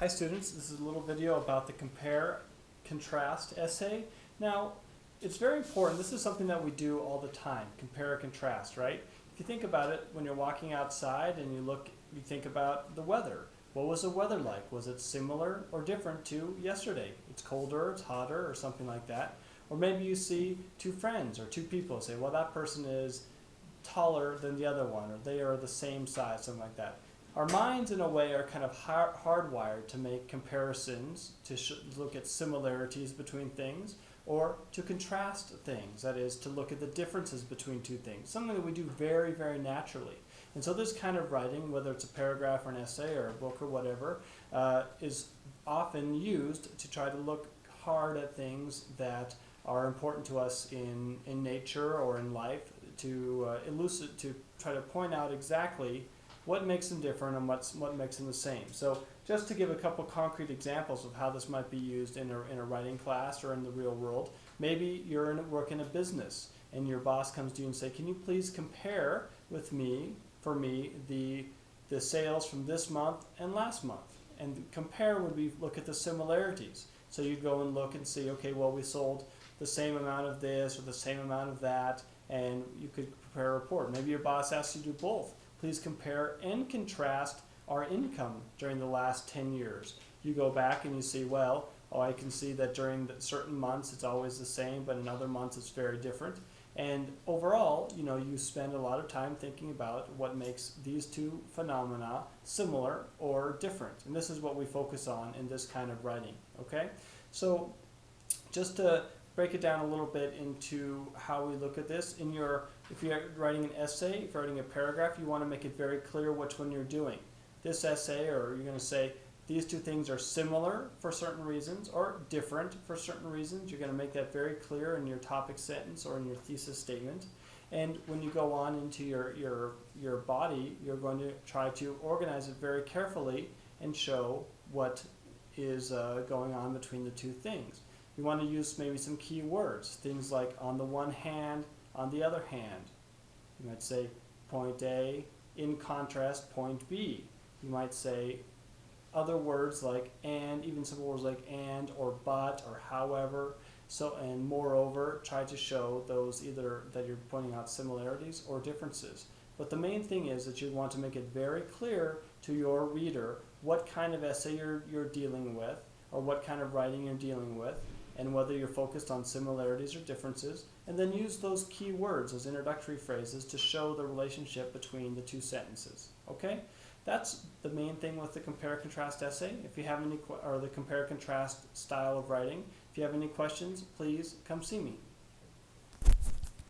Hi students, this is a little video about the compare contrast essay. Now, it's very important. This is something that we do all the time, compare contrast, right? If you think about it, when you're walking outside and you think about the weather. What was the weather like? Was it similar or different to yesterday? It's colder, it's hotter, or something like that. Or maybe you see two friends or two people say, well, that person is taller than the other one, or they are the same size, something like that. Our minds, in a way, are kind of hardwired to make comparisons, to look at similarities between things, or to contrast things, that is, to look at the differences between two things, something that we do very, very naturally. And so this kind of writing, whether it's a paragraph or an essay or a book or whatever, is often used to try to look hard at things that are important to us in nature or in life, to try to point out exactly what makes them different and what makes them the same. So just to give a couple concrete examples of how this might be used in a writing class or in the real world, maybe you're work in a business and your boss comes to you and say, can you please compare for me, the sales from this month and last month? And compare would be look at the similarities. So you go and look and see, okay, well, we sold the same amount of this or the same amount of that, and you could prepare a report. Maybe your boss asks you to do both. Please compare and contrast our income during the last 10 years. You go back and you see, well, I can see that during certain months it's always the same, but in other months it's very different. And overall, you spend a lot of time thinking about what makes these two phenomena similar or different. And this is what we focus on in this kind of writing, okay? So just to break it down a little bit into how we look at this, if you're writing an essay, if you're writing a paragraph, you want to make it very clear which one you're doing. This essay, or you're going to say, these two things are similar for certain reasons or different for certain reasons. You're going to make that very clear in your topic sentence or in your thesis statement. And when you go on into your body, you're going to try to organize it very carefully and show what is going on between the two things. You want to use maybe some key words, things like on the one hand, on the other hand. You might say point A, in contrast, point B. You might say other words like and, even simple words like and or but or however. So, and moreover, try to show those either that you're pointing out similarities or differences. But the main thing is that you want to make it very clear to your reader what kind of essay you're dealing with, or what kind of writing you're dealing with, and whether you're focused on similarities or differences, and then use those key words, those introductory phrases, to show the relationship between the two sentences. Okay? That's the main thing with the compare-contrast essay. If you have any, or the compare-contrast style of writing, if you have any questions, please come see me.